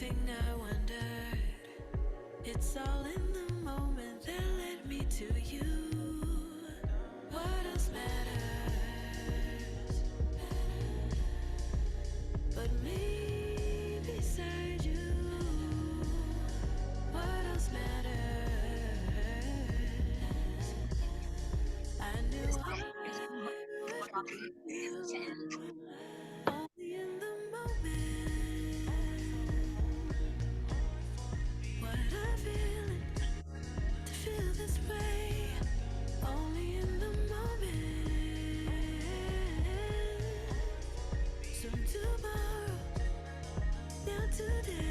thing I wondered. It's all in the moment that led me to you. What else matters but me beside you? What else matters? I knew I would need you only in the moment. What I feeling to feel this way only in the moment. Soon tomorrow, now today.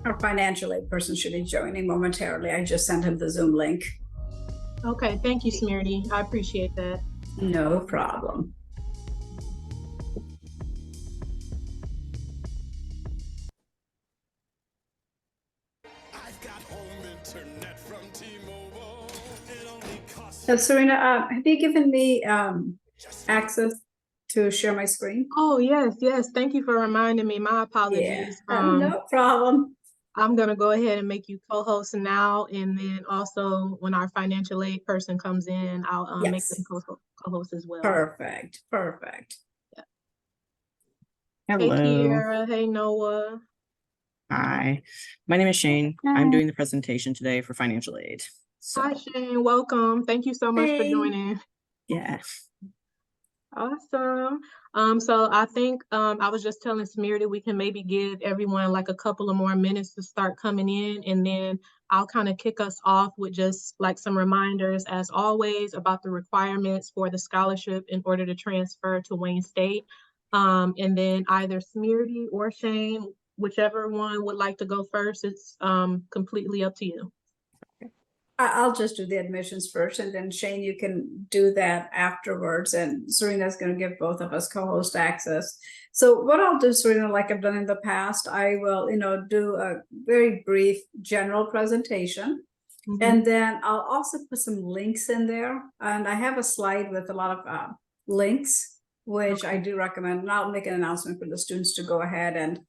Our financial aid person should be joining momentarily. I just sent him the Zoom link. Okay, thank you, Smriti. I appreciate that. No problem. I've got home internet from T-Mobile. It only costs Syrena, have you given me access to share my screen? Oh, yes. Thank you for reminding me. My apologies. No problem. I'm going to go ahead and make you co-host now. And then also when our financial aid person comes in, I'll make them co-host as well. Perfect. Yeah. Hello. Hey, Kiera. Hey, Noah. Hi, my name is Shaine. I'm doing the presentation today for financial aid. So, Hi, Shaine. Welcome. Thank you so much for joining. yeah. Awesome. So I think I was just telling Smriti we can maybe give everyone like a couple of more minutes to start coming in, and then I'll kind of kick us off with just like some reminders, as always, about the requirements for the scholarship in order to transfer to Wayne State. And then either Smriti or Shaine, whichever one would like to go first, it's completely up to you. I'll just do the admissions first, and then Shaine, you can do that afterwards. And Syrena's going to give both of us co-host access. So what I'll do, Syrena, like I've done in the past, I will, do a very brief general presentation. Mhm. And then I'll also put some links in there. And I have a slide with a lot of links, which I do recommend. And I'll make an announcement for the students to go ahead and,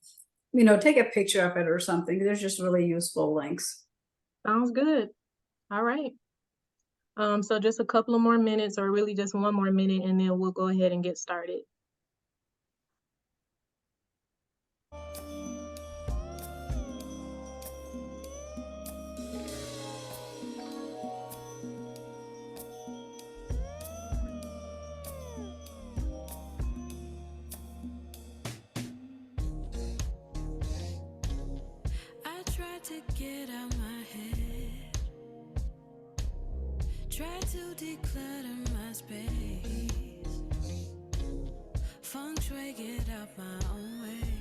take a picture of it or something. There's just really useful links. Sounds good. All right. So just a couple of more minutes, or really just one more minute, and then we'll go ahead and get started. I tried to get out my head, tried to declutter my space, feng shui get out my own way.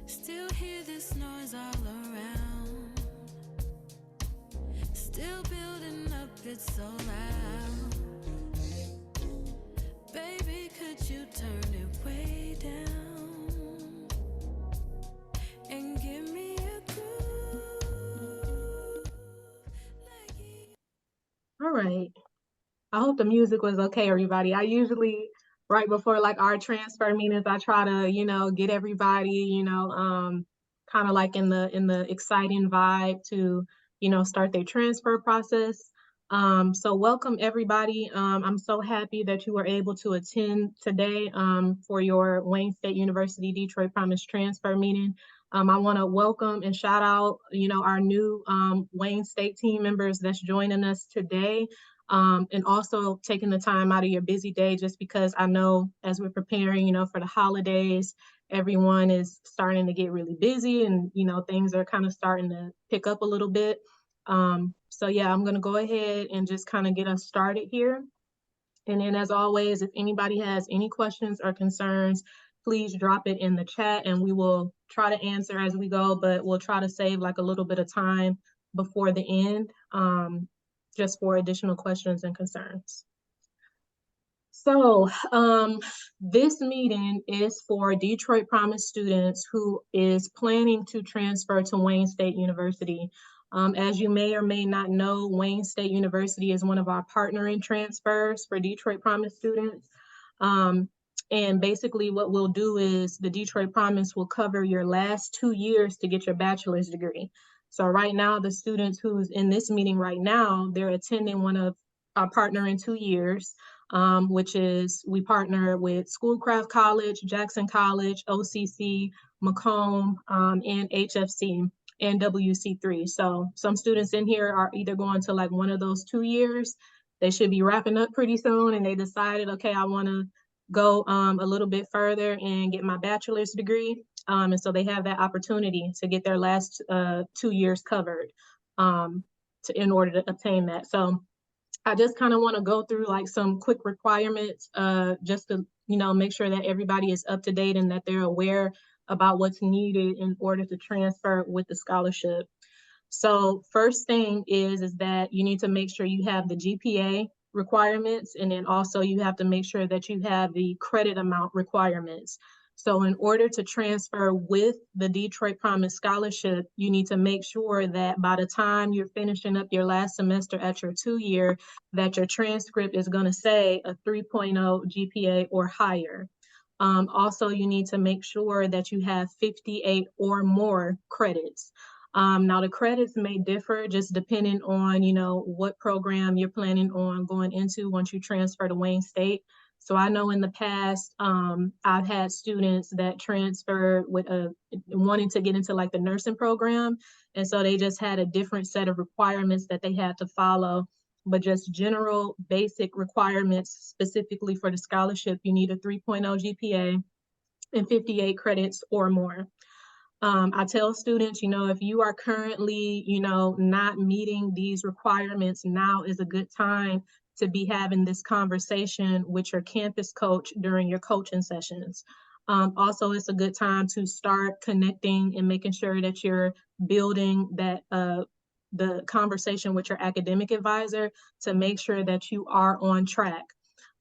Still hear this noise all around, still building up, it's so loud. Baby, could you turn it way down and give me a groove like you? All right. I hope the music was okay, everybody. I usually, right before like our transfer meetings, I try to, get everybody, kind of like in the exciting vibe to, start their transfer process. So welcome everybody. I'm so happy that you were able to attend today for your Wayne State University Detroit Promise transfer meeting. I want to welcome and shout out, our new Wayne State team members that's joining us today. and also taking the time out of your busy day, just because I know as we're preparing, for the holidays, everyone is starting to get really busy and, things are kind of starting to pick up a little bit. So yeah, I'm going to go ahead and just kind of get us started here. And then as always, if anybody has any questions or concerns, please drop it in the chat and we will try to answer as we go, but we'll try to save like a little bit of time before the end, just for additional questions and concerns. So this meeting is for Detroit Promise students who is planning to transfer to Wayne State University. As you may or may not know, Wayne State University is one of our partnering transfers for Detroit Promise students. And basically what we'll do is the Detroit Promise will cover your last 2 years to get your bachelor's degree. So right now, the students who's in this meeting right now, they're attending one of our partnering 2 years. Which is we partner with Schoolcraft College, Jackson College, OCC, Macomb, and HFC and WC3. So some students in here are either going to like one of those 2 years. They should be wrapping up pretty soon and they decided, okay, I want to go a little bit further and get my bachelor's degree. And so they have that opportunity to get their last 2 years covered in order to obtain that. So I just kind of want to go through like some quick requirements just to, make sure that everybody is up to date and that they're aware about what's needed in order to transfer with the scholarship. So first thing is that you need to make sure you have the GPA requirements, and then also you have to make sure that you have the credit amount requirements. So in order to transfer with the Detroit Promise Scholarship, you need to make sure that by the time you're finishing up your last semester at your 2 year, that your transcript is going to say a 3.0 GPA or higher. Also, you need to make sure that you have 58 or more credits. Now the credits may differ just depending on, what program you're planning on going into once you transfer to Wayne State. So I know in the past, I've had students that transferred with wanting to get into like the nursing program. And so they just had a different set of requirements that they had to follow, but just general basic requirements specifically for the scholarship, you need a 3.0 GPA and 58 credits or more. I tell students, if you are currently, not meeting these requirements, now is a good time to be having this conversation with your campus coach during your coaching sessions. Also, it's a good time to start connecting and making sure that you're building that the conversation with your academic advisor to make sure that you are on track.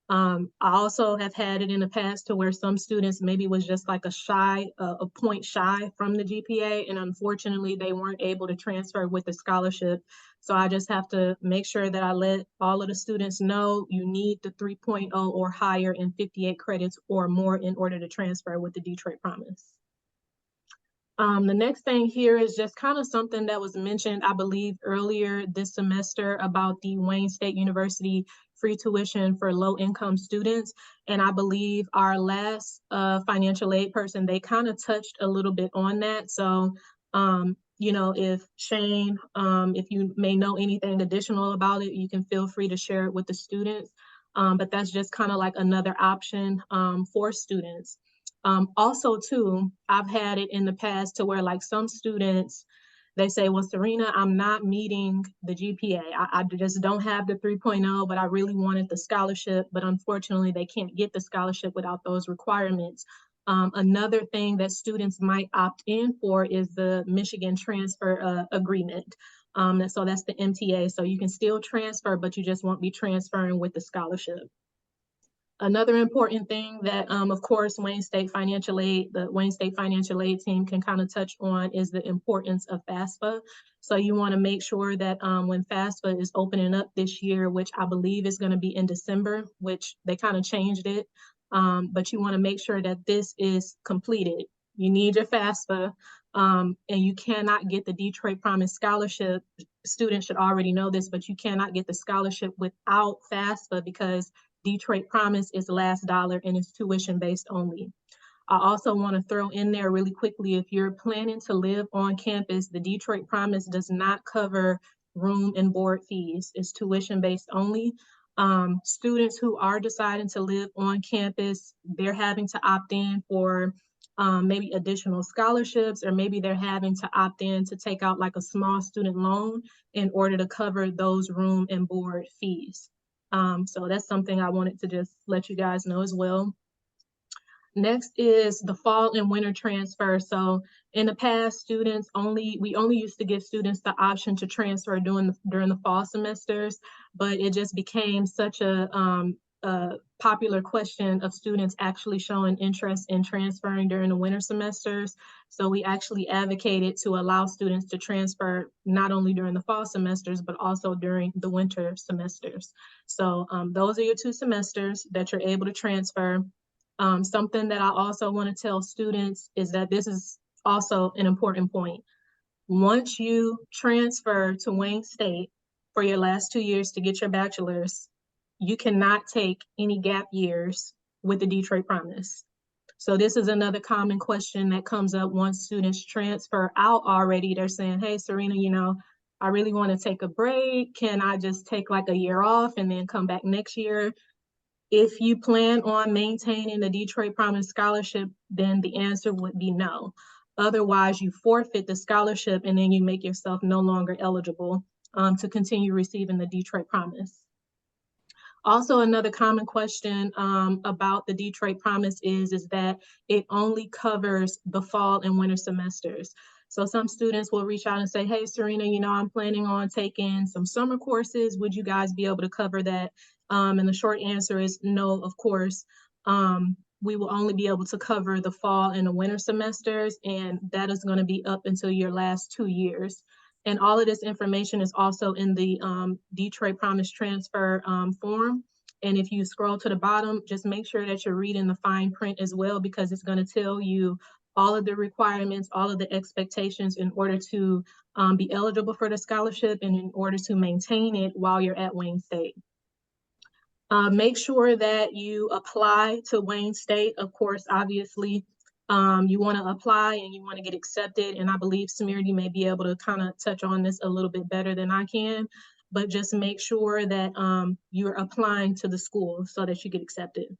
I also have had it in the past to where some students maybe was just like a point shy from the GPA, and unfortunately they weren't able to transfer with the scholarship. So I just have to make sure that I let all of the students know you need the 3.0 or higher and 58 credits or more in order to transfer with the Detroit Promise. The next thing here is just kind of something that was mentioned, I believe, earlier this semester about the Wayne State University free tuition for low-income students. And I believe our last financial aid person, they kind of touched a little bit on that. So, if Shaine, if you may know anything additional about it, you can feel free to share it with the students. But that's just kind of like another option for students. Also too, I've had it in the past to where like some students, they say, well, Syrena, I'm not meeting the GPA. I just don't have the 3.0, but I really wanted the scholarship, but unfortunately they can't get the scholarship without those requirements. Another thing that students might opt in for is the Michigan Transfer Agreement. So that's the MTA. So you can still transfer, but you just won't be transferring with the scholarship. Another important thing that, of course, the Wayne State Financial Aid team can kind of touch on is the importance of FAFSA. So you want to make sure that when FAFSA is opening up this year, which I believe is going to be in December, which they kind of changed it, but you want to make sure that this is completed. You need your FAFSA, and you cannot get the Detroit Promise Scholarship. Students should already know this, but you cannot get the scholarship without FAFSA because Detroit Promise is last dollar and it's tuition based only. I also want to throw in there really quickly, if you're planning to live on campus, the Detroit Promise does not cover room and board fees. It's tuition based only. Students who are deciding to live on campus, they're having to opt in for maybe additional scholarships, or maybe they're having to opt in to take out like a small student loan in order to cover those room and board fees. So that's something I wanted to just let you guys know as well. Next is the fall and winter transfer. So in the past, we only used to give students the option to transfer during the fall semesters, but it just became such a popular question of students actually showing interest in transferring during the winter semesters. So we actually advocated to allow students to transfer not only during the fall semesters, but also during the winter semesters. So those are your 2 semesters that you're able to transfer. Something that I also want to tell students is that this is also an important point. Once you transfer to Wayne State for your last 2 years to get your bachelor's, you cannot take any gap years with the Detroit Promise. So this is another common question that comes up once students transfer out already. They're saying, hey, Syrena, I really want to take a break. Can I just take like a year off and then come back next year? If you plan on maintaining the Detroit Promise scholarship, then the answer would be no. Otherwise, you forfeit the scholarship and then you make yourself no longer eligible to continue receiving the Detroit Promise. Also, another common question about the Detroit Promise is that it only covers the fall and winter semesters. So some students will reach out and say, hey, Syrena, I'm planning on taking some summer courses. Would you guys be able to cover that? And the short answer is no, of course. We will only be able to cover the fall and the winter semesters, and that is going to be up until your last 2 years. And all of this information is also in the Detroit Promise transfer form. And if you scroll to the bottom, just make sure that you're reading the fine print as well, because it's going to tell you all of the requirements, all of the expectations in order to be eligible for the scholarship and in order to maintain it while you're at Wayne State. Make sure that you apply to Wayne State. Of course, obviously, you want to apply and you want to get accepted. And I believe Smriti may be able to kind of touch on this a little bit better than I can, but just make sure that you're applying to the school so that you get accepted.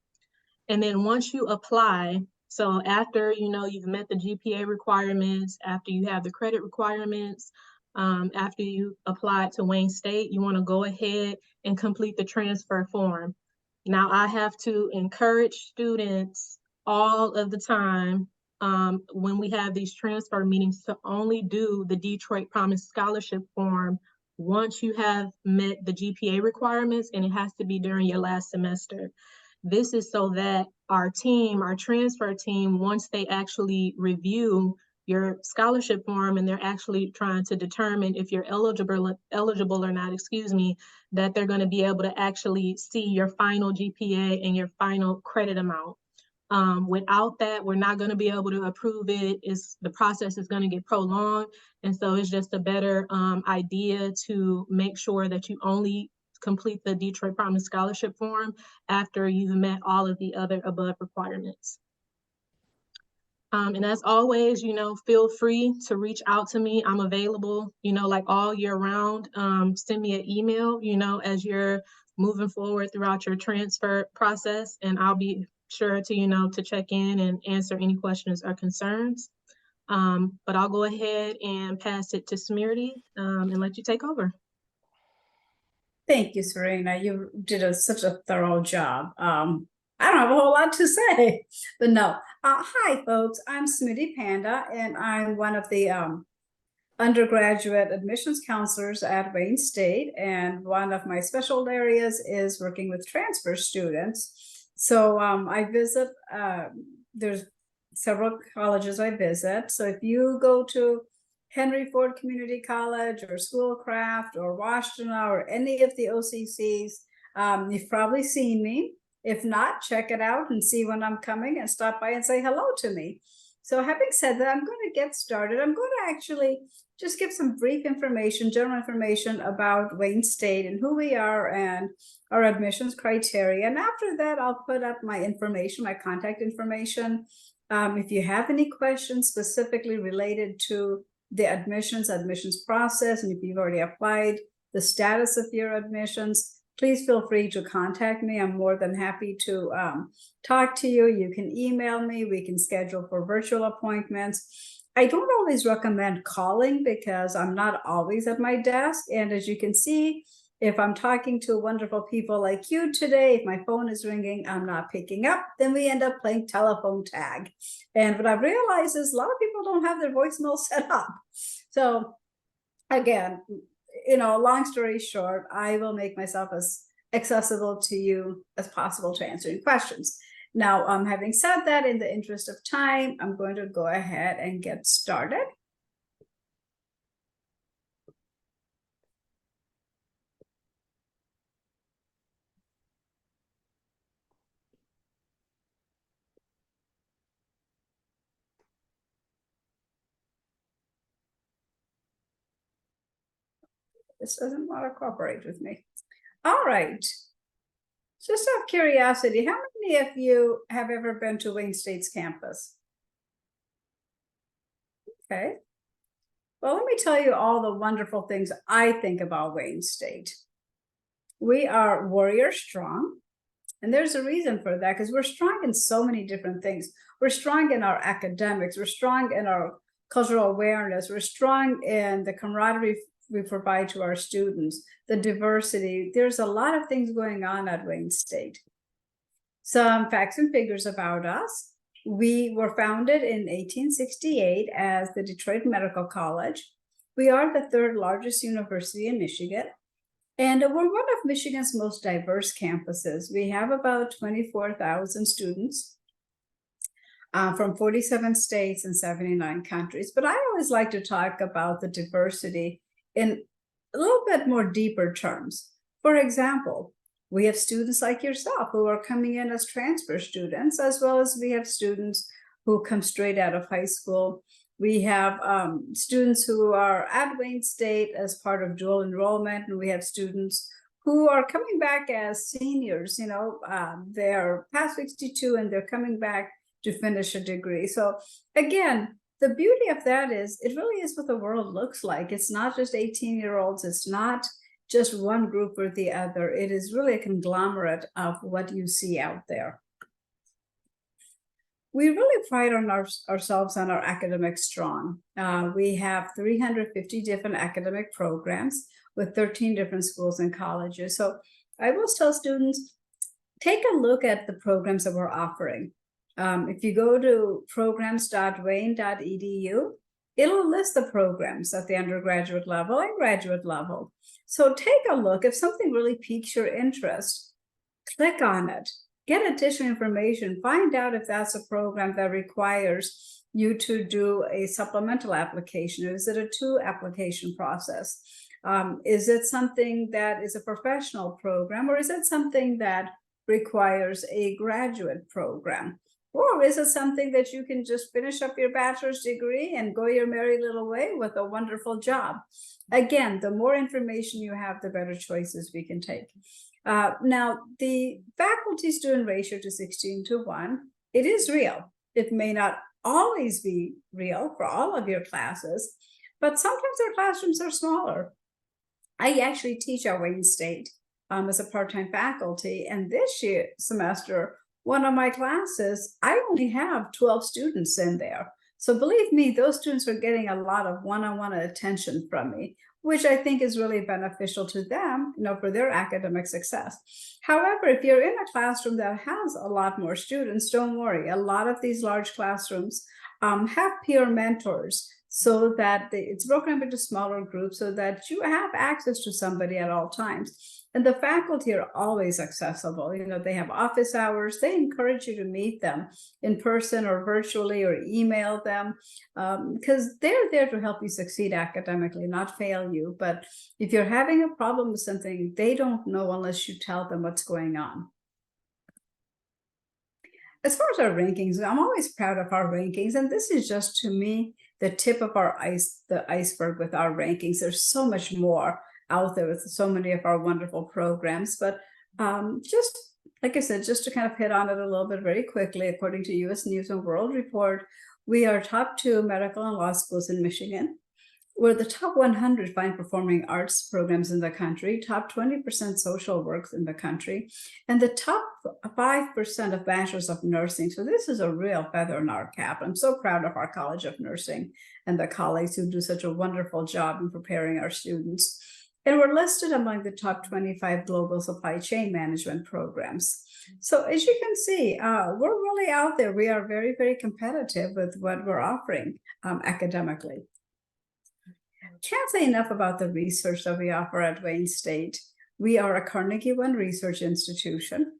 And then once you apply, so after you've met the GPA requirements, after you have the credit requirements, after you apply to Wayne State, you want to go ahead and complete the transfer form. Now, I have to encourage students all of the time when we have these transfer meetings to only do the Detroit Promise Scholarship form once you have met the GPA requirements, and it has to be during your last semester. This is so that our transfer team, once they actually review your scholarship form and they're actually trying to determine if you're eligible or not, that they're going to be able to actually see your final GPA and your final credit amount. Without that, we're not going to be able to approve it. The process is going to get prolonged. And so it's just a better idea to make sure that you only complete the Detroit Promise Scholarship form after you've met all of the other above requirements. And as always, feel free to reach out to me. I'm available, like all year round. Send me an email, as you're moving forward throughout your transfer process, and I'll be sure to, to check in and answer any questions or concerns. But I'll go ahead and pass it to Smriti and let you take over. Thank you, Syrena. You did such a thorough job. I don't have a whole lot to say, but no. Hi, folks. I'm Smriti Panda, and I'm one of the undergraduate admissions counselors at Wayne State. And one of my special areas is working with transfer students. So I visit, there's several colleges I visit. So if you go to Henry Ford Community College or Schoolcraft or Washington or any of the OCCs, you've probably seen me. If not, check it out and see when I'm coming and stop by and say hello to me. So having said that, I'm going to get started. I'm going to actually just give some brief information, general information about Wayne State and who we are and our admissions criteria. And after that, I'll put up my information, my contact information. If you have any questions specifically related to the admissions process, and if you've already applied, the status of your admissions, please feel free to contact me. I'm more than happy to talk to you. You can email me. We can schedule for virtual appointments. I don't always recommend calling because I'm not always at my desk. And as you can see, if I'm talking to wonderful people like you today, if my phone is ringing, I'm not picking up, then we end up playing telephone tag. And what I've realized is a lot of people don't have their voicemail set up. So again, long story short, I will make myself as accessible to you as possible to answering questions. Now, having said that, in the interest of time, I'm going to go ahead and get started. This doesn't want to cooperate with me. All right. Just out of curiosity, how many of you have ever been to Wayne State's campus? Okay. Well, let me tell you all the wonderful things I think about Wayne State. We are warrior strong, and there's a reason for that, because we're strong in so many different things. We're strong in our academics, we're strong in our cultural awareness, we're strong in the camaraderie we provide to our students, the diversity. There's a lot of things going on at Wayne State. Some facts and figures about us. We were founded in 1868 as the Detroit Medical College. We are the third largest university in Michigan, and we're one of Michigan's most diverse campuses. We have about 24,000 students from 47 states and 79 countries. But I always like to talk about the diversity in a little bit more deeper terms. For example, we have students like yourself who are coming in as transfer students, as well as we have students who come straight out of high school. We have students who are at Wayne State as part of dual enrollment, and we have students who are coming back as seniors. They're past 62 and they're coming back to finish a degree. So again, the beauty of that is it really is what the world looks like. It's not just 18-year-olds. It's not just one group or the other. It is really a conglomerate of what you see out there. We really pride on ourselves on our academic strong. We have 350 different academic programs with 13 different schools and colleges. So I will tell students, take a look at the programs that we're offering. If you go to programs.wayne.edu, it'll list the programs at the undergraduate level and graduate level. So take a look. If something really piques your interest, click on it. Get additional information. Find out if that's a program that requires you to do a supplemental application. Or is it a 2-application process? Is it something that is a professional program, or is it something that requires a graduate program? Or is it something that you can just finish up your bachelor's degree and go your merry little way with a wonderful job? Again, the more information you have, the better choices we can take. Now, the faculty-student ratio to 16:1, it is real. It may not always be real for all of your classes, but sometimes our classrooms are smaller. I actually teach at Wayne State as a part-time faculty, and this semester, one of my classes, I only have 12 students in there. So believe me, those students are getting a lot of one-on-one attention from me, which I think is really beneficial to them, for their academic success. However, if you're in a classroom that has a lot more students, don't worry. A lot of these large classrooms have peer mentors, so that it's broken up into smaller groups so that you have access to somebody at all times. And the faculty are always accessible. They have office hours. They encourage you to meet them in person or virtually, or email them, because they're there to help you succeed academically, not fail you. But if you're having a problem with something, they don't know unless you tell them what's going on. As far as our rankings, I'm always proud of our rankings. And this is just, to me, the tip of the iceberg with our rankings. There's so much more out there with so many of our wonderful programs. But just like I said, just to kind of hit on it a little bit very quickly, according to U.S. News and World Report, we are top 2 medical and law schools in Michigan. We're the top 100 fine performing arts programs in the country, top 20% social work in the country, and the top 5% of bachelors of nursing. So this is a real feather in our cap. I'm so proud of our College of Nursing and the colleagues who do such a wonderful job in preparing our students. And we're listed among the top 25 global supply chain management programs. So as you can see, we're really out there. We are very, very competitive with what we're offering academically. Can't say enough about the research that we offer at Wayne State. We are a Carnegie One research institution.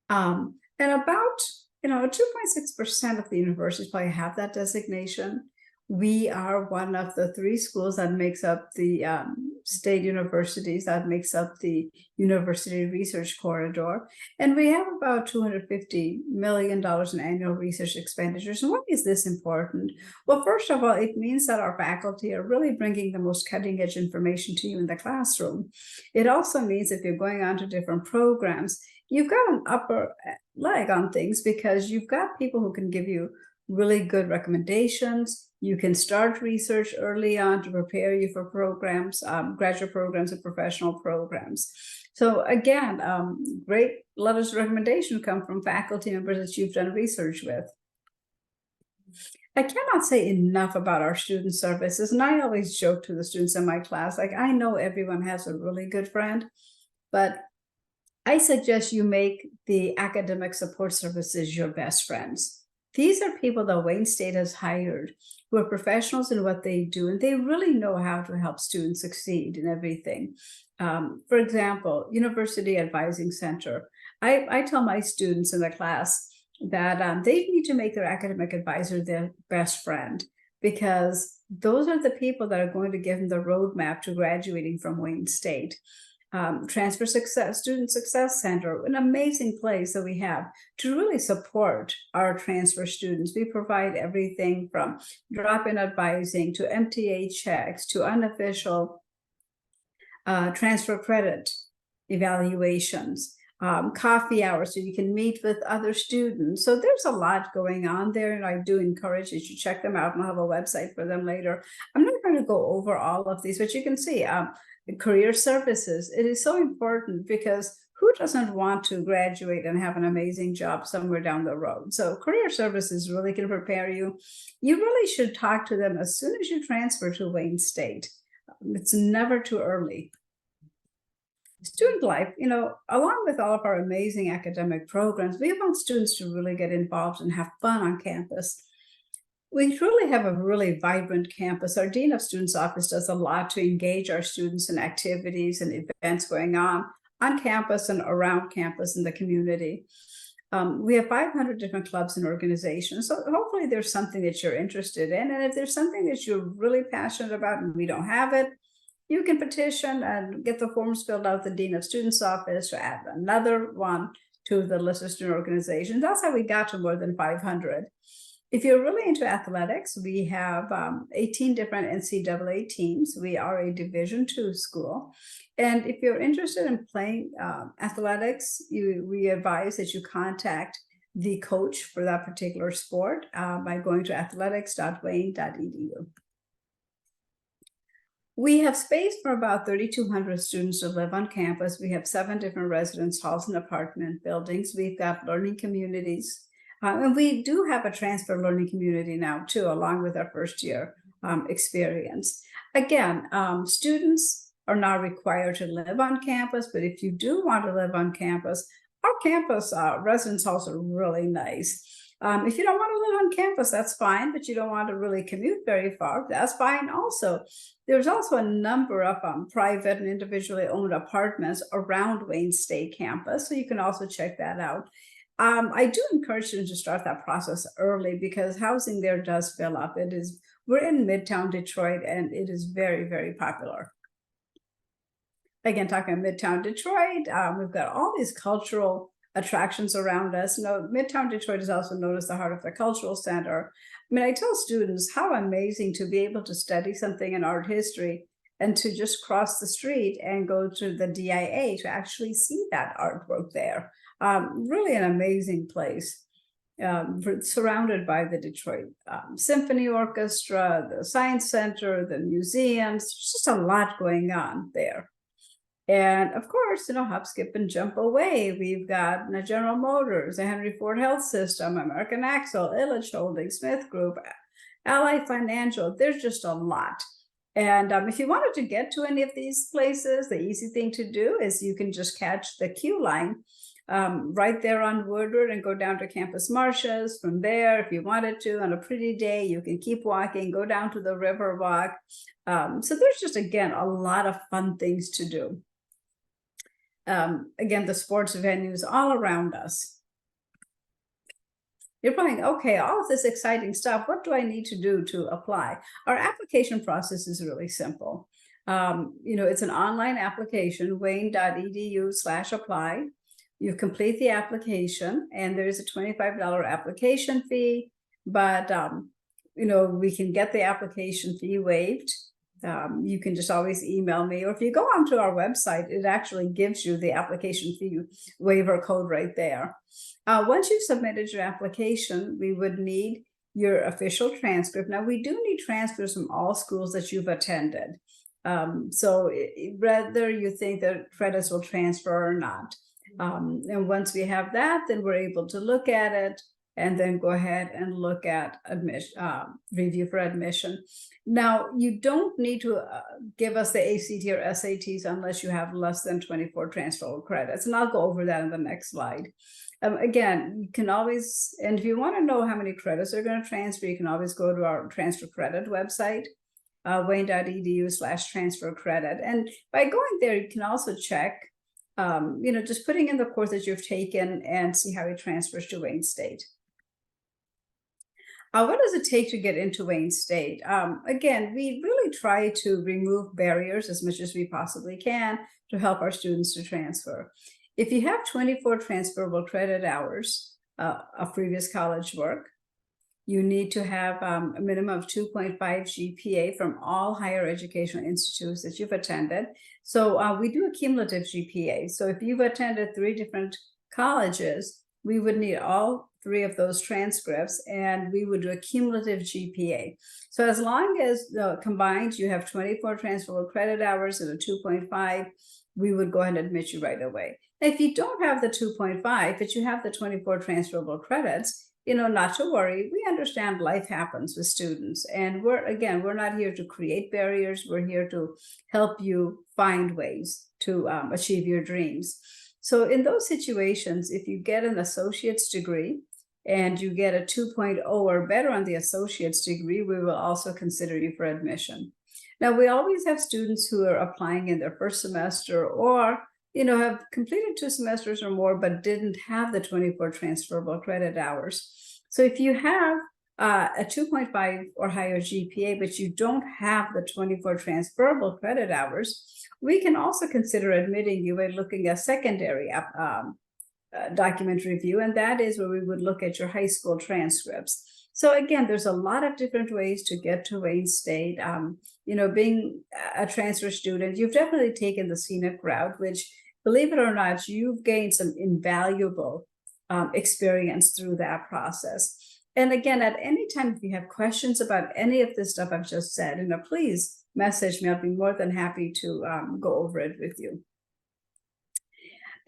And about 2.6% of the universities probably have that designation. We are one of the 3 schools that makes up the state universities, that makes up the University Research Corridor. And we have about $250 million in annual research expenditures. And why is this important? Well, first of all, it means that our faculty are really bringing the most cutting edge information to you in the classroom. It also means if you're going on to different programs, you've got an upper leg on things because you've got people who can give you really good recommendations. You can start research early on to prepare you for programs, graduate programs and professional programs. So again, great letters of recommendation come from faculty members that you've done research with. I cannot say enough about our student services, and I always joke to the students in my class, like, I know everyone has a really good friend, but I suggest you make the academic support services your best friends. These are people that Wayne State has hired who are professionals in what they do, and they really know how to help students succeed in everything. For example, University Advising Center. I tell my students in the class that they need to make their academic advisor their best friend, because those are the people that are going to give them the roadmap to graduating from Wayne State. Transfer Success, Student Success Center, an amazing place that we have to really support our transfer students. We provide everything from drop-in advising to MTA checks to unofficial transfer credit evaluations, coffee hours so you can meet with other students. So there's a lot going on there, and I do encourage you to check them out, and I'll have a website for them later. I'm not going to go over all of these, but you can see career services. It is so important because who doesn't want to graduate and have an amazing job somewhere down the road? So career services really can prepare you. You really should talk to them as soon as you transfer to Wayne State. It's never too early. Student life, along with all of our amazing academic programs, we want students to really get involved and have fun on campus. We truly have a really vibrant campus. Our Dean of Students Office does a lot to engage our students in activities and events going on campus and around campus in the community. We have 500 different clubs and organizations. So hopefully there's something that you're interested in. And if there's something that you're really passionate about and we don't have it, you can petition and get the forms filled out at the Dean of Students Office to add another one to the list of student organizations. That's how we got to more than 500. If you're really into athletics, we have 18 different NCAA teams. We are a Division II school. And if you're interested in playing athletics, we advise that you contact the coach for that particular sport by going to athletics.wayne.edu. We have space for about 3,200 students to live on campus. We have 7 different residence halls and apartment buildings. We've got learning communities. And we do have a transfer learning community now too, along with our first year experience. Again, students are not required to live on campus, but if you do want to live on campus, our campus residence halls are really nice. If you don't want to live on campus, that's fine, but you don't want to really commute very far, that's fine also. There's also a number of private and individually owned apartments around Wayne State campus, so you can also check that out. I do encourage you to start that process early because housing there does fill up. We're in Midtown Detroit, and it is very, very popular. Again, talking about Midtown Detroit, we've got all these cultural attractions around us. Midtown Detroit is also known as the heart of the cultural center. I mean, I tell students how amazing to be able to study something in art history and to just cross the street and go to the DIA to actually see that artwork there. Really an amazing place. surrounded by the Detroit Symphony Orchestra, the Science Center, the museums. There's just a lot going on there. And of course, hop, skip, and jump away. We've got General Motors, the Henry Ford Health System, American Axle, Illich Holdings, Smith Group, Ally Financial. There's just a lot. And if you wanted to get to any of these places, the easy thing to do is you can just catch the Q line right there on Woodward and go down to Campus Martius. From there, if you wanted to, on a pretty day, you can keep walking, go down to the river walk. So there's just, again, a lot of fun things to do. Again, the sports venues all around us. You're probably, okay, all of this exciting stuff, what do I need to do to apply? Our application process is really simple. It's an online application, wayne.edu/apply. You complete the application, and there's a $25 application fee, but we can get the application fee waived. You can just always email me, or if you go onto our website, it actually gives you the application fee waiver code right there. Once you've submitted your application, we would need your official transcript. Now, we do need transcripts from all schools that you've attended. So whether you think that credits will transfer or not. And once we have that, then we're able to look at it and then go ahead and look at review for admission. Now, you don't need to give us the ACT or SATs unless you have less than 24 transferable credits. And I'll go over that in the next slide. Again, you can always, and if you want to know how many credits are going to transfer, you can always go to our transfer credit website, wayne.edu/transfer credit. And by going there, you can also check, just putting in the course that you've taken and see how it transfers to Wayne State. What does it take to get into Wayne State? Again, we really try to remove barriers as much as we possibly can to help our students to transfer. If you have 24 transferable credit hours of previous college work, you need to have a minimum of 2.5 GPA from all higher educational institutes that you've attended. So we do a cumulative GPA. So if you've attended 3 different colleges, we would need all 3 of those transcripts, and we would do a cumulative GPA. So as long as combined you have 24 transferable credit hours and a 2.5, we would go ahead and admit you right away. If you don't have the 2.5, but you have the 24 transferable credits, not to worry. We understand life happens with students, and we're not here to create barriers. We're here to help you find ways to achieve your dreams. So in those situations, if you get an associate's degree and you get a 2.0 or better on the associate's degree, we will also consider you for admission. Now, we always have students who are applying in their first semester or have completed 2 semesters or more, but didn't have the 24 transferable credit hours. So if you have a 2.5 or higher GPA, but you don't have the 24 transferable credit hours, we can also consider admitting you by looking at secondary document review, and that is where we would look at your high school transcripts. So again, there's a lot of different ways to get to Wayne State. Being a transfer student, you've definitely taken the scenic route, which, believe it or not, you've gained some invaluable experience through that process. And again, at any time, if you have questions about any of this stuff I've just said, please message me. I'll be more than happy to go over it with you.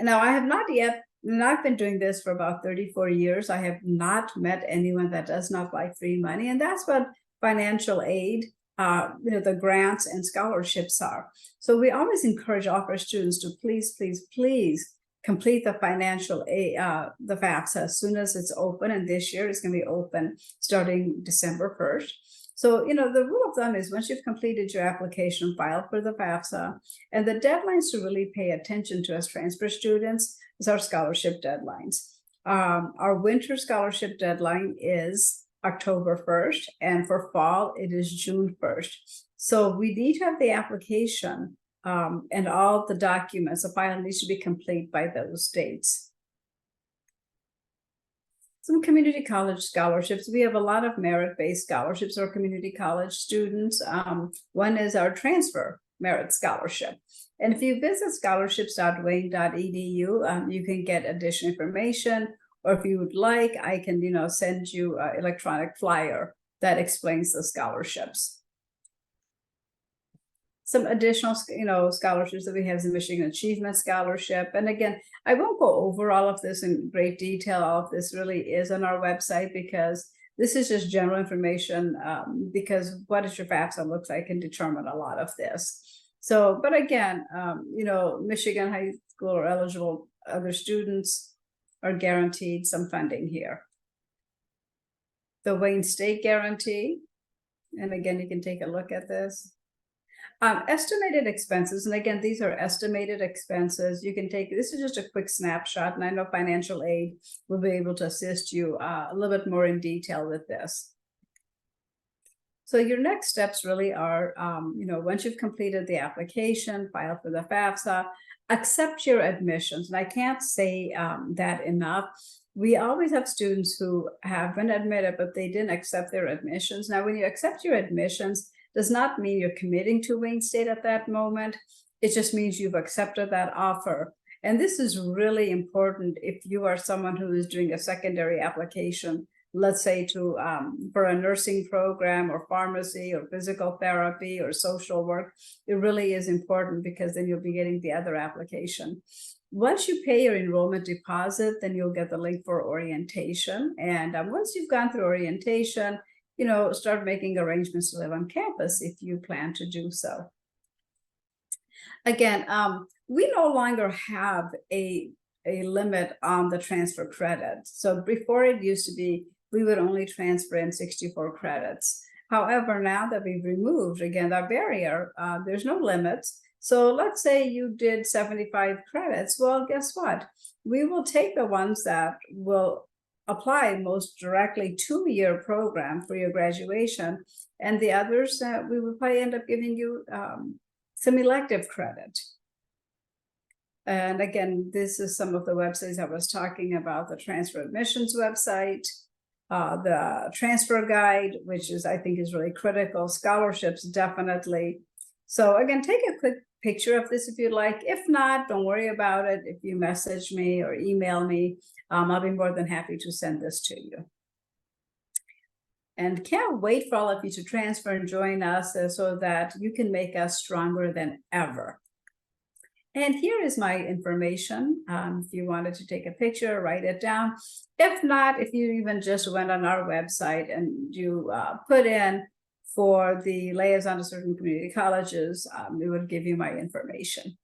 Now, I have not yet, and I've been doing this for about 34 years. I have not met anyone that does not like free money. And that's what financial aid, the grants and scholarships are. So we always encourage all of our students to please, please, please complete the financial aid, the FAFSA as soon as it's open. And this year it's going to be open starting December 1st. So, the rule of thumb is once you've completed your application, file for the FAFSA, and the deadlines to really pay attention to as transfer students is our scholarship deadlines. Our winter scholarship deadline is October 1st, and for fall, it is June 1st. So we need to have the application and all the documents, the file needs to be complete by those dates. Some community college scholarships. We have a lot of merit-based scholarships for community college students. One is our transfer merit scholarship. And if you visit scholarships.wayne.edu, you can get additional information, or if you would like, I can, send you an electronic flyer that explains the scholarships. Some additional, scholarships that we have is the Michigan Achievement Scholarship. And again, I won't go over all of this in great detail. All of this really is on our website because this is just general information, because what does your FAFSA looks like can determine a lot of this. So, but again, Michigan high school or eligible other students are guaranteed some funding here. The Wayne State guarantee, and again, you can take a look at this. Estimated expenses, and again, these are estimated expenses. You can take, this is just a quick snapshot, and I know financial aid will be able to assist you a little bit more in detail with this. So your next steps really are, once you've completed the application, file for the FAFSA, accept your admissions. And I can't say that enough. We always have students who have been admitted, but they didn't accept their admissions. Now, when you accept your admissions, does not mean you're committing to Wayne State at that moment. It just means you've accepted that offer. And this is really important if you are someone who is doing a secondary application, let's say to for a nursing program or pharmacy or physical therapy or social work. It really is important because then you'll be getting the other application. Once you pay your enrollment deposit, then you'll get the link for orientation. And once you've gone through orientation, start making arrangements to live on campus if you plan to do so. Again, we no longer have a limit on the transfer credit. So before it used to be, we would only transfer in 64 credits. However, now that we've removed, again, that barrier, there's no limits. So let's say you did 75 credits. Well, guess what? We will take the ones that will apply most directly to your program for your graduation, and the others we will probably end up giving you some elective credit. And again, this is some of the websites I was talking about: the transfer admissions website, the transfer guide, which I think is really critical, scholarships definitely. So again, take a quick picture of this if you'd like. If not, don't worry about it. If you message me or email me, I'll be more than happy to send this to you. And can't wait for all of you to transfer and join us so that you can make us stronger than ever. And here is my information. If you wanted to take a picture, write it down. If not, if you even just went on our website and you put in for the liaison to certain community colleges, it would give you my information.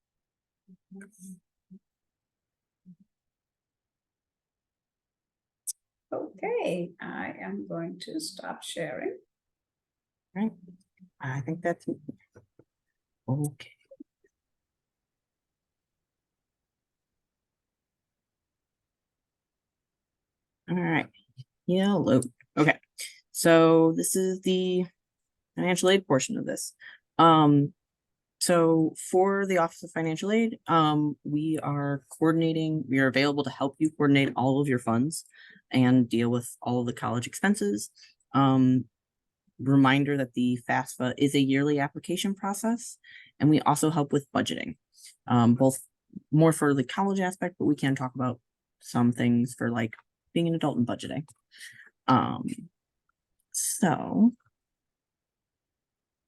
Okay, I am going to stop sharing. All right, I think that's okay. All right, yellow. Okay, so this is the financial aid portion of this. So for the Office of Financial Aid, we are available to help you coordinate all of your funds and deal with all of the college expenses. Reminder that the FAFSA is a yearly application process, and we also help with budgeting, both more for the college aspect, but we can talk about some things for like being an adult and budgeting.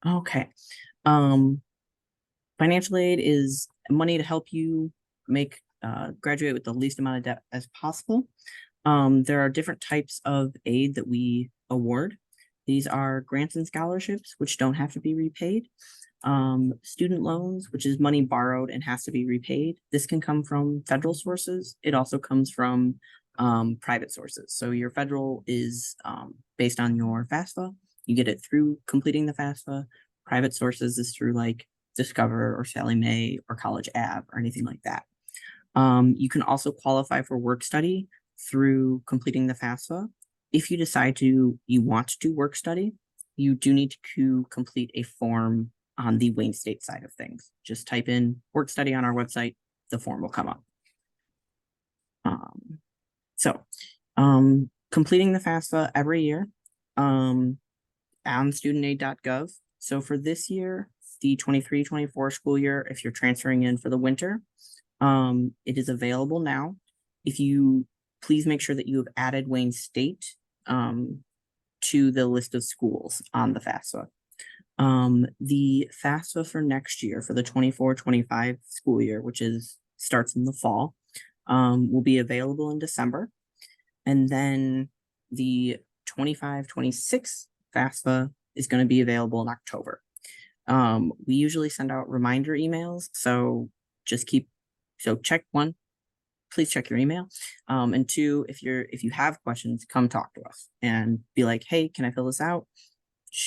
Okay. Financial aid is money to help you graduate with the least amount of debt as possible. There are different types of aid that we award. These are grants and scholarships, which don't have to be repaid. Student loans, which is money borrowed and has to be repaid. This can come from federal sources. It also comes from private sources. So your federal is based on your FAFSA. You get it through completing the FAFSA. Private sources is through like Discover or Sallie Mae or College Ave or anything like that. You can also qualify for work study through completing the FAFSA. If you decide you want to do work study, you do need to complete a form on the Wayne State side of things. Just type in work study on our website, the form will come up. Completing the FAFSA every year on studentaid.gov. So for this year, the 23-24 school year, if you're transferring in for the winter, it is available now. If you please make sure that you have added Wayne State to the list of schools on the FAFSA. The FAFSA for next year, for the 24-25 school year, which starts in the fall, will be available in December. And then the 25-26 FAFSA is going to be available in October. We usually send out reminder emails, so check one, please check your email. And two, if you have questions, come talk to us and be like, hey, can I fill this out?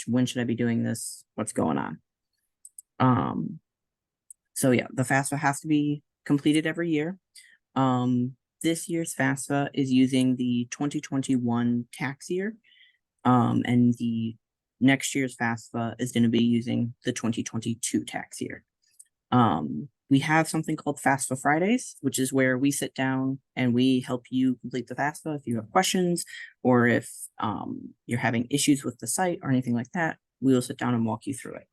When should I be doing this? What's going on? So yeah, the FAFSA has to be completed every year. This year's FAFSA is using the 2021 tax year, and the next year's FAFSA is going to be using the 2022 tax year. We have something called FAFSA Fridays, which is where we sit down and we help you complete the FAFSA if you have questions, or if you're having issues with the site or anything like that. We will sit down and walk you through it.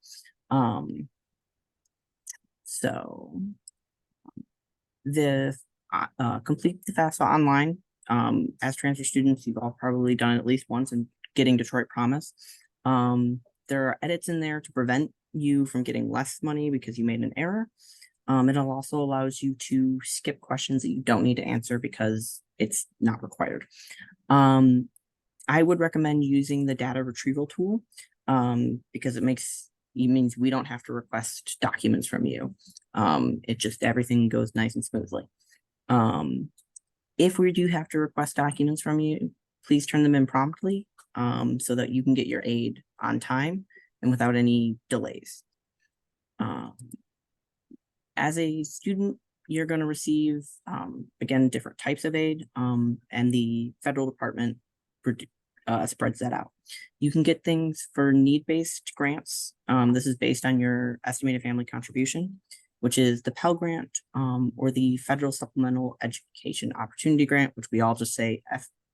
Complete the FAFSA online. As transfer students, you've all probably done it at least once in getting Detroit Promise. There are edits in there to prevent you from getting less money because you made an error. It also allows you to skip questions that you don't need to answer because it's not required. I would recommend using the data retrieval tool because it means we don't have to request documents from you. Everything goes nice and smoothly. If we do have to request documents from you, please turn them in promptly so that you can get your aid on time and without any delays. As a student, you're going to receive, again, different types of aid, and the federal department spreads that out. You can get things for need-based grants. This is based on your estimated family contribution, which is the Pell Grant, or the Federal Supplemental Education Opportunity Grant, which we all just say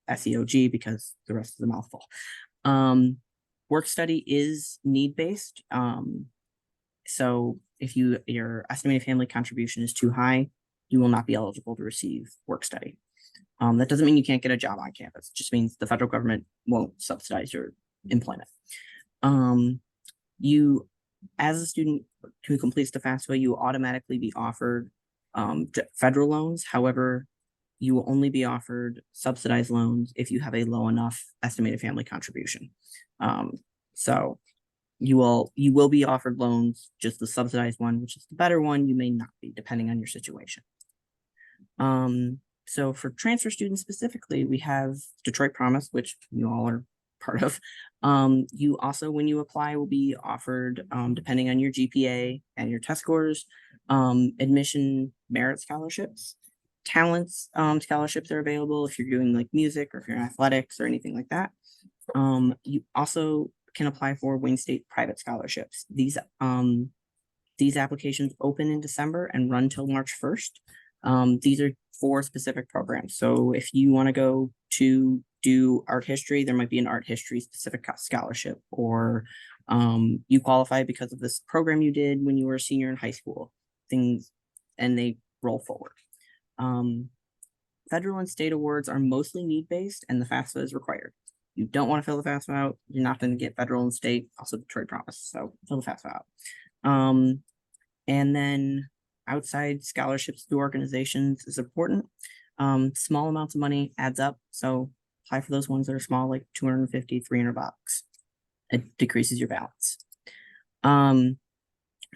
FEOG because the rest is a mouthful. Work study is need-based. So if your estimated family contribution is too high, you will not be eligible to receive work study. That doesn't mean you can't get a job on campus. It just means the federal government won't subsidize your employment. You, as a student who completes the FAFSA, you will automatically be offered federal loans. However, you will only be offered subsidized loans if you have a low enough estimated family contribution. So you will be offered loans, just the subsidized one, which is the better one. You may not be, depending on your situation. So for transfer students specifically, we have Detroit Promise, which you all are part of. You also, when you apply, will be offered, depending on your GPA and your test scores, admission merit scholarships. Talents scholarships are available if you're doing like music or if you're in athletics or anything like that. You also can apply for Wayne State private scholarships. These applications open in December and run till March 1st. These are for specific programs. So if you want to go to do art history, there might be an art history specific scholarship, or you qualify because of this program you did when you were a senior in high school, things, and they roll forward. Federal and state awards are mostly need-based, and the FAFSA is required. You don't want to fill the FAFSA out, you're not going to get federal and state, also Detroit Promise, so fill the FAFSA out. And then outside scholarships through organizations is important. Small amounts of money adds up, so apply for those ones that are small, like $250, $300. It decreases your balance.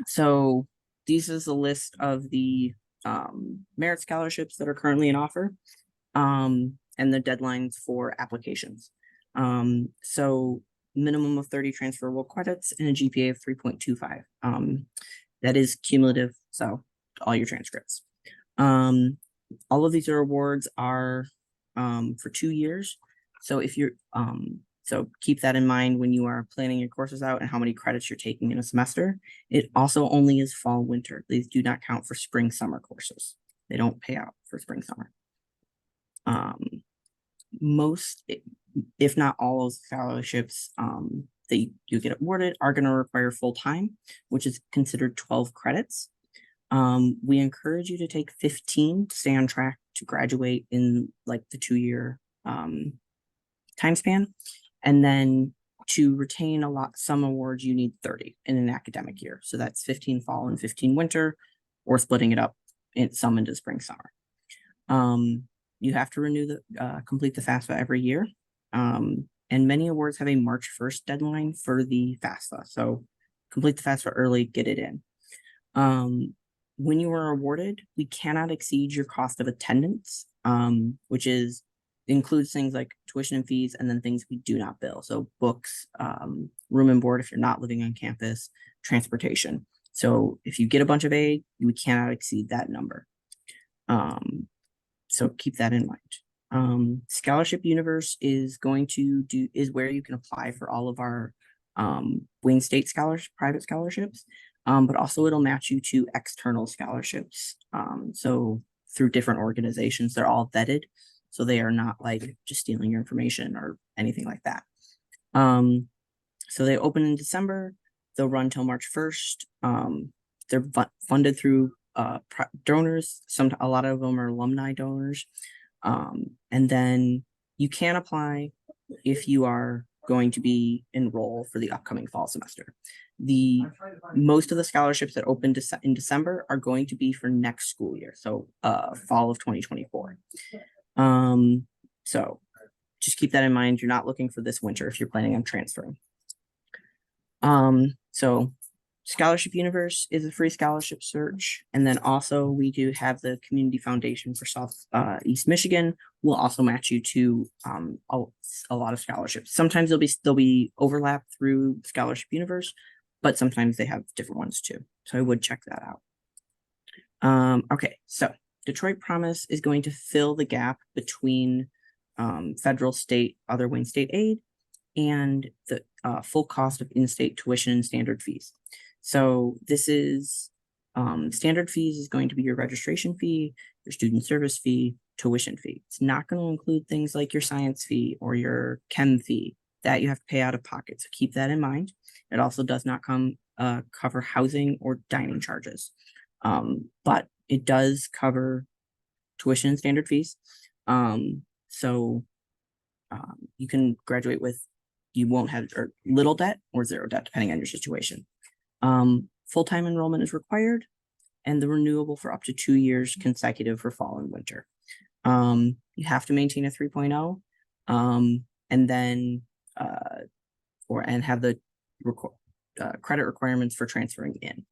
So this is a list of the merit scholarships that are currently in offer, and the deadlines for applications. So minimum of 30 transferable credits and a GPA of 3.25. That is cumulative, so all your transcripts. All of these awards are for 2 years. So if you're so keep that in mind when you are planning your courses out and how many credits you're taking in a semester. It also only is fall, winter. These do not count for spring, summer courses. They don't pay out for spring, summer. Most, if not all of the scholarships that you get awarded are going to require full-time, which is considered 12 credits. We encourage you to take 15 to stay on track to graduate in like the 2-year time span. And then to retain some awards, you need 30 in an academic year. So that's 15 fall and 15 winter, or splitting it up some into spring, summer. You have to complete the FAFSA every year. And many awards have a March 1st deadline for the FAFSA. So complete the FAFSA early, get it in. When you are awarded, we cannot exceed your cost of attendance, which includes things like tuition and fees, and then things we do not bill. So books, room and board if you're not living on campus, transportation. So if you get a bunch of aid, we cannot exceed that number. So keep that in mind. Scholarship Universe is where you can apply for all of our Wayne State scholarships, private scholarships, but also it'll match you to external scholarships. So through different organizations, they're all vetted. So they are not like just stealing your information or anything like that. So they open in December. They'll run till March 1st. They're funded through donors. A lot of them are alumni donors. And then you can apply if you are going to be enrolled for the upcoming fall semester. Most of the scholarships that open in December are going to be for next school year. So fall of 2024. So just keep that in mind. You're not looking for this winter if you're planning on transferring. So Scholarship Universe is a free scholarship search. And then also we do have the Community Foundation for Southeast Michigan. Will also match you to a lot of scholarships. Sometimes they'll be overlap through Scholarship Universe, but sometimes they have different ones too. So I would check that out. Okay, so Detroit Promise is going to fill the gap between federal, state, other Wayne State aid, and the full cost of in-state tuition and standard fees. So this is standard fees is going to be your registration fee, your student service fee, tuition fee. It's not going to include things like your science fee or your chem fee that you have to pay out of pocket. So keep that in mind. It also does not cover housing or dining charges, but it does cover tuition and standard fees. So you can graduate with, you won't have little debt or zero debt, depending on your situation. Full-time enrollment is required, and the renewable for up to 2 years consecutive for fall and winter. You have to maintain a 3.0, and then and have the credit requirements for transferring in.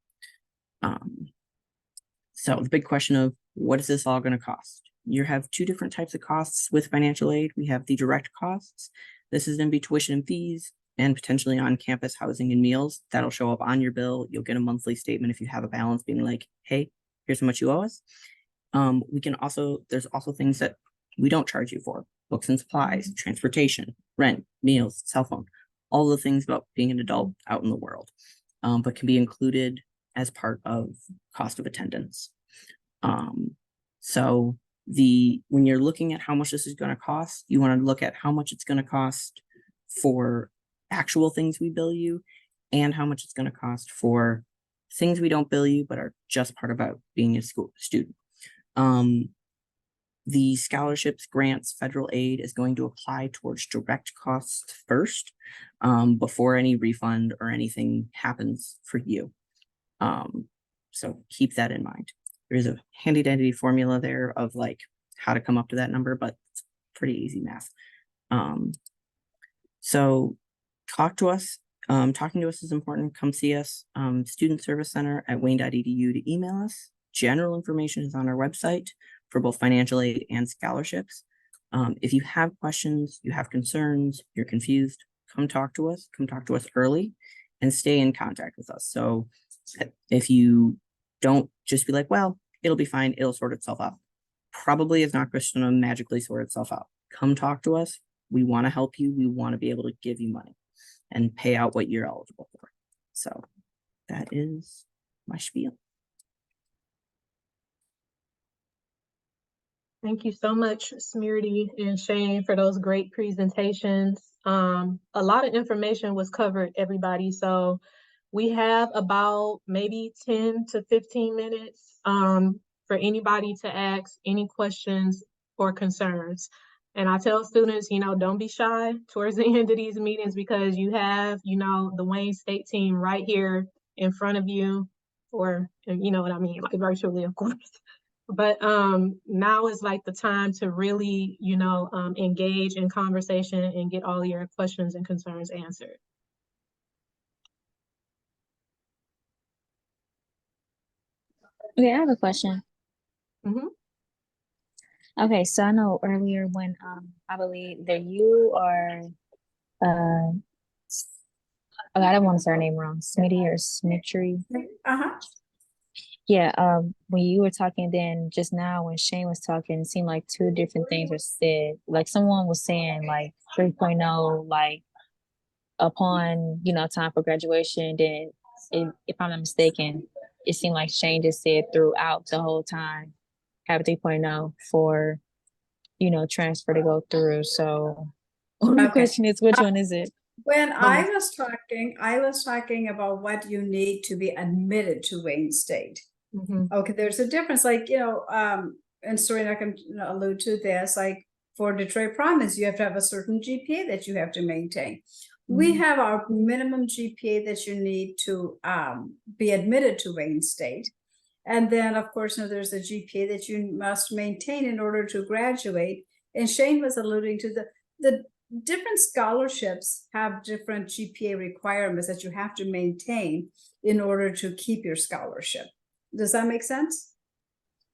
So the big question of what is this all going to cost? You have two different types of costs with financial aid. We have the direct costs. This is going to be tuition and fees, and potentially on-campus housing and meals. That'll show up on your bill. You'll get a monthly statement if you have a balance being like, hey, here's how much you owe us. There's also things that we don't charge you for: books and supplies, transportation, rent, meals, cell phone, all the things about being an adult out in the world, but can be included as part of cost of attendance. So when you're looking at how much this is going to cost, you want to look at how much it's going to cost for actual things we bill you, and how much it's going to cost for things we don't bill you but are just part about being a school student. The scholarships, grants, federal aid is going to apply towards direct costs first, before any refund or anything happens for you. So keep that in mind. There's a handy dandy formula there of like how to come up to that number, but it's pretty easy math. So talk to us. Talking to us is important. Come see us. Student Service Center at wayne.edu to email us. General information is on our website for both financial aid and scholarships. If you have questions, you have concerns, you're confused, come talk to us. Come talk to us early and stay in contact with us. So if you don't just be like, well, it'll be fine, it'll sort itself out. Probably it's not going to magically sort itself out. Come talk to us. We want to help you. We want to be able to give you money and pay out what you're eligible for. So that is my spiel. Thank you so much, Smriti and Shaine, for those great presentations. A lot of information was covered, everybody. So we have about maybe 10 to 15 minutes for anybody to ask any questions or concerns. And I tell students, you know, don't be shy towards the end of these meetings because you have, you know, the Wayne State team right here in front of you, or you know what I mean, like virtually, of course. But now is like the time to really, you know, engage in conversation and get all your questions and concerns answered. Okay, I have a question. Mhm. Okay, so I know earlier when I believe that you are I don't want to say her name wrong, Smitty or Smitry. Uh-huh. Yeah, when you were talking then just now when Shaine was talking, it seemed like two different things were said. Like someone was saying like 3.0, like upon, you know, time for graduation, then if I'm not mistaken, it seemed like Shaine just said throughout the whole time, have a 3.0 for, you know, transfer to go through. So only Okay. question is which one is it? When I was talking about what you need to be admitted to Wayne State. Mhm. Okay, there's a difference, like, you know, and Syrena can, you know, allude to this, like for Detroit Promise, you have to have a certain GPA that you have to maintain. We Mhm. have our minimum GPA that you need to be admitted to Wayne State. And then, of course, you know, there's a GPA that you must maintain in order to graduate. And Shaine was alluding to the different scholarships have different GPA requirements that you have to maintain in order to keep your scholarship. Does that make sense?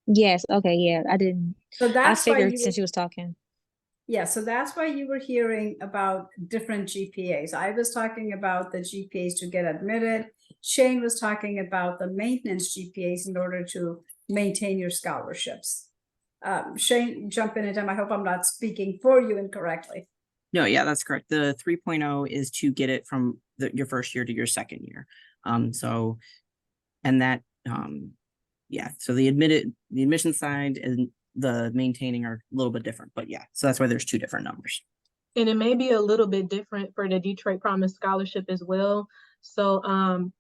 Yes, okay, yeah. I didn't So I that's why figured you since you was talking. yeah, so that's why you were hearing about different GPAs. I was talking about the GPAs to get admitted. Shaine was talking about the maintenance GPAs in order to maintain your scholarships. Shaine, jump in anytime. I hope I'm not speaking for you incorrectly. No, yeah, that's correct. The 3.0 is to get it from your first year to your second year. So, and that, yeah, so the admission side and the maintaining are a little bit different, but yeah, so that's why there's two different numbers. And it may be a little bit different for the Detroit Promise Scholarship as well. So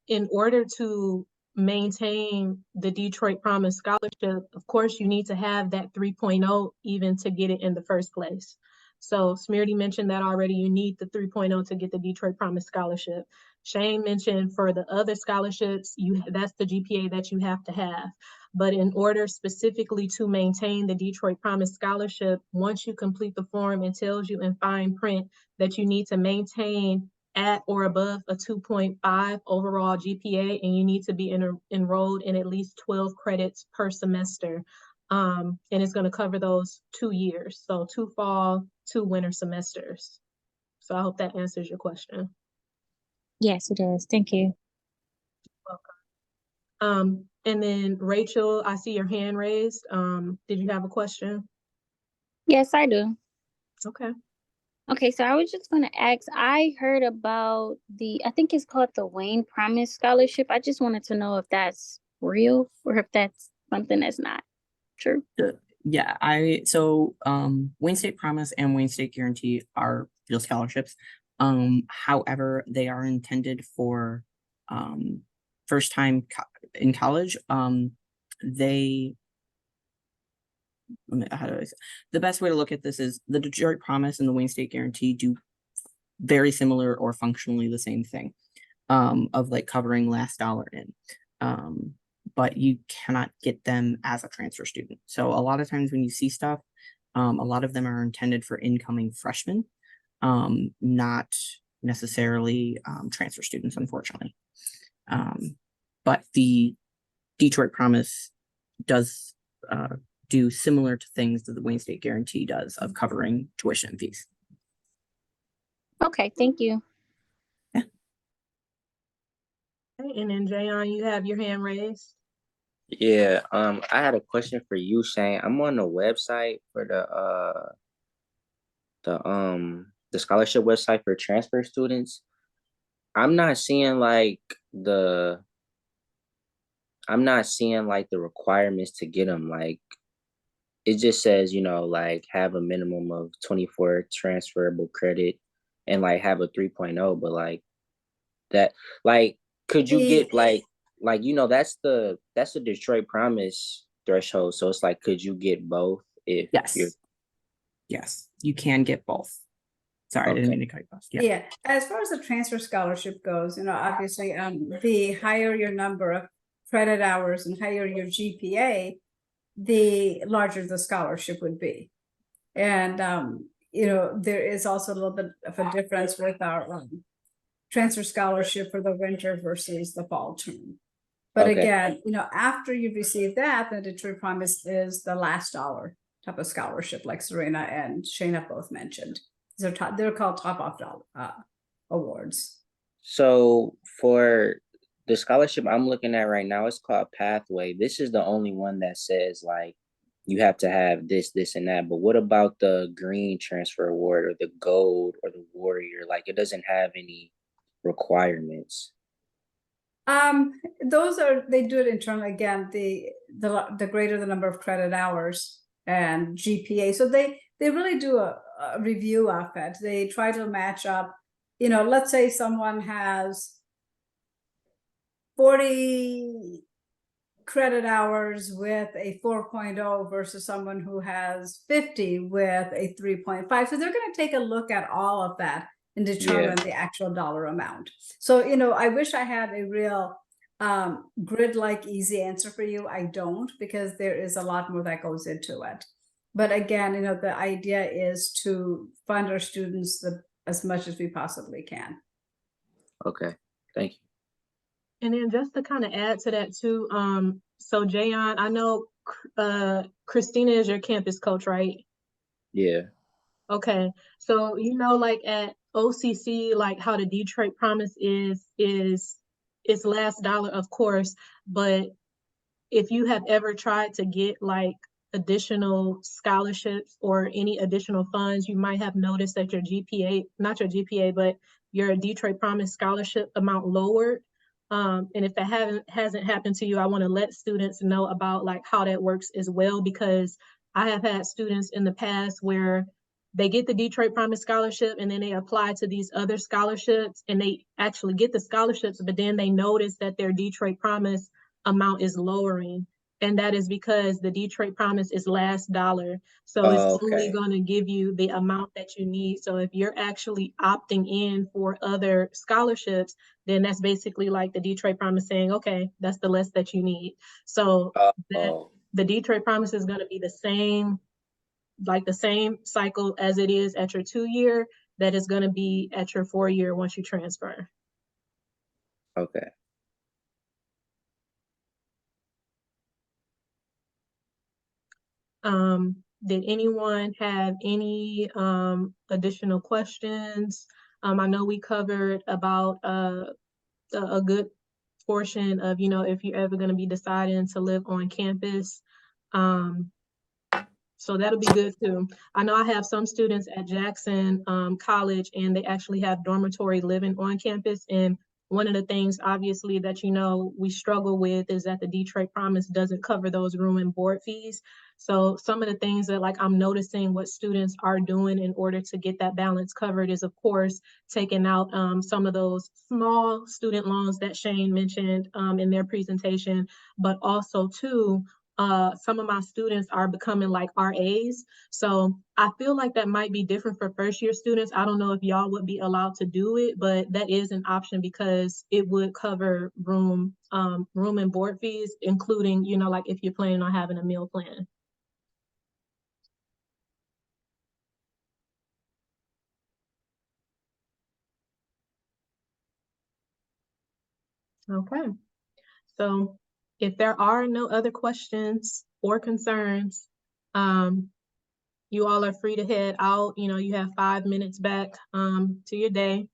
in order to maintain the Detroit Promise Scholarship, of course, you need to have that 3.0 even to get it in the first place. So Smriti mentioned that already, you need the 3.0 to get the Detroit Promise Scholarship. Shaine mentioned for the other scholarships, that's the GPA that you have to have. But in order specifically to maintain the Detroit Promise Scholarship, once you complete the form, it tells you in fine print that you need to maintain at or above a 2.5 overall GPA, and you need to be enrolled in at least 12 credits per semester. And it's going to cover those 2 years. So 2 fall, 2 winter semesters. So I hope that answers your question. Yes, it does. Thank you. And then Rachel, I see your hand raised. Did you have a question? Yes, I do. Okay. Okay, so I was just going to ask, I heard about I think it's called the Wayne Promise Scholarship. I just wanted to know if that's real or if that's something that's not true. Yeah, Wayne State Promise and Wayne State Guarantee are real scholarships. However, they are intended for first time in college. The best way to look at this is the Detroit Promise and the Wayne State Guarantee do very similar or functionally the same thing, of like covering last dollar in. But you cannot get them as a transfer student. So a lot of times when you see stuff, a lot of them are intended for incoming freshmen, not necessarily transfer students, unfortunately. But the Detroit Promise does do similar to things that the Wayne State Guarantee does of covering tuition fees. Okay, thank you. Okay, and then Jayon, you have your hand raised. Yeah, I had a question for you, Shaine. I'm on the website for the scholarship website for transfer students. I'm not seeing like the requirements to get them. Like it just says, like have a minimum of 24 transferable credit and like have a 3.0, but like that, like could you get like that's the Detroit Promise threshold. So it's like, could you get both if you're Yes, you can get both. Sorry, I didn't okay? mean to cut you off. Yeah. Yeah, as far as the transfer scholarship goes, obviously, the higher your number of credit hours and higher your GPA, the larger the scholarship would be. And, there is also a little bit of a difference with our transfer scholarship for the winter versus the fall term. But Okay. again, after you've received that, the Detroit Promise is the last dollar type of scholarship, like Syrena and Shaine have both mentioned. They're called top off dollar awards. So for the scholarship I'm looking at right now, it's called Pathway. This is the only one that says like you have to have this, this, and that. But what about the green transfer award or the gold or the warrior? Like it doesn't have any requirements. They do it internally. Again, the greater the number of credit hours and GPA. So they really do a review of it. They try to match up, let's say someone has 40 credit hours with a 4.0 versus someone who has 50 with a 3.5. So they're going to take a look at all of that and determine the actual dollar amount. So, I wish I had a real grid-like easy answer for you. I don't, because there is a lot more that goes into it. But again, the idea is to fund our students as much as we possibly can. Okay, thank you. And then just to kind of add to that too, so Jayon, I know Christina is your campus coach, right? Yeah. Okay, so like at OCC, like how the Detroit Promise is its last dollar, of course, but if you have ever tried to get like additional scholarships or any additional funds, you might have noticed that your GPA, not your GPA, but your Detroit Promise scholarship amount lowered. And if that hasn't happened to you, I want to let students know about like how that works as well, because I have had students in the past where they get the Detroit Promise scholarship and then they apply to these other scholarships and they actually get the scholarships, but then they notice that their Detroit Promise amount is lowering. And that is because the Detroit Promise is last dollar. So it's only Okay. going to give you the amount that you need. So if you're actually opting in for other scholarships, then that's basically like the Detroit Promise saying, okay, that's the less that you need. So the Detroit Promise is going to be the same cycle as it is at your 2-year, that is going to be at your 4-year once you transfer. Okay. Did anyone have any additional questions? I know we covered about a good portion of, if you're ever going to be deciding to live on campus. So that'll be good too. I know I have some students at Jackson College, and they actually have dormitory living on campus. And one of the things, obviously, that we struggle with is that the Detroit Promise doesn't cover those room and board fees. So some of the things that like I'm noticing what students are doing in order to get that balance covered is, of course, taking out some of those small student loans that Shaine mentioned in their presentation, but also too, some of my students are becoming like RAs. So I feel like that might be different for first year students. I don't know if y'all would be allowed to do it, but that is an option because it would cover room and board fees, including, like if you're planning on having a meal plan. Okay. So if there are no other questions or concerns, you all are free to head out. You have 5 minutes back to your day.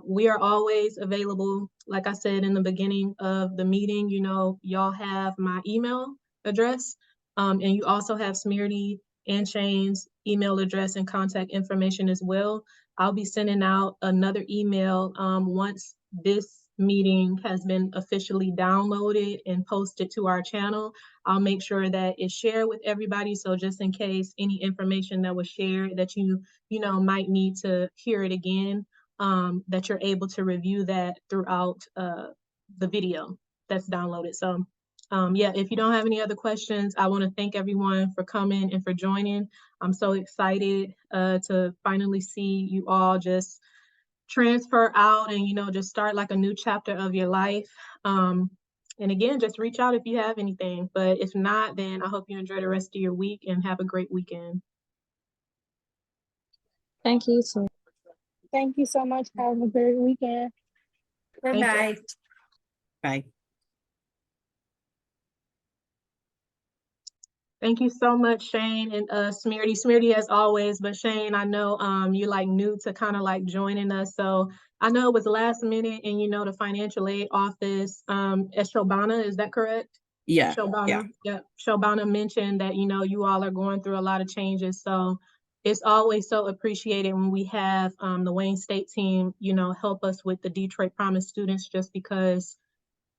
We are always available. Like I said in the beginning of the meeting, y'all have my email address, and you also have Smriti and Shaine's email address and contact information as well. I'll be sending out another email once this meeting has been officially downloaded and posted to our channel. I'll make sure that it's shared with everybody. So just in case any information that was shared that you might need to hear it again, that you're able to review that throughout the video that's downloaded. So yeah, if you don't have any other questions, I want to thank everyone for coming and for joining. I'm so excited to finally see you all just transfer out and, just start like a new chapter of your life. And again, just reach out if you have anything. But if not, then I hope you enjoy the rest of your week and have a great weekend. Thank you too. Thank you so much. Have a great weekend. Thank you. Bye-bye. Bye. Thank you so much, Shaine and Smriti. Smriti as always, but Shaine, I know you're like new to kind of like joining us. So I know it was last minute and the financial aid office at Shobana, is that correct? Yeah. Shobana, yeah. Shobana mentioned that, you all are going through a lot of changes. So it's always so appreciated when we have the Wayne State team, help us with the Detroit Promise students, just because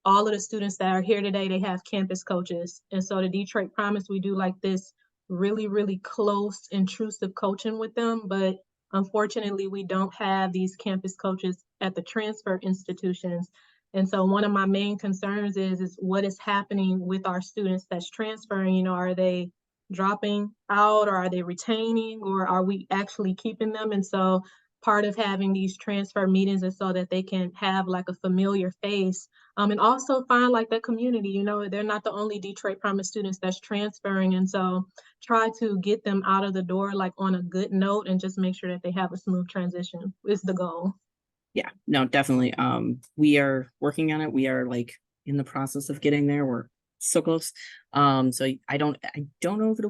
all of the students that are here today, they have campus coaches. And so the Detroit Promise, we do like this really, really close, intrusive coaching with them. But unfortunately, we don't have these campus coaches at the transfer institutions. And so one of my main concerns is what is happening with our students that's transferring. Are they dropping out, or are they retaining, or are we actually keeping them? And so part of having these transfer meetings is so that they can have like a familiar face, and also find like that community. They're not the only Detroit Promise students that's transferring. And so try to get them out of the door like on a good note and just make sure that they have a smooth transition is the goal. Yeah, no, definitely. We are working on it. We are like in the process of getting there. We're so close. So I don't know if it'll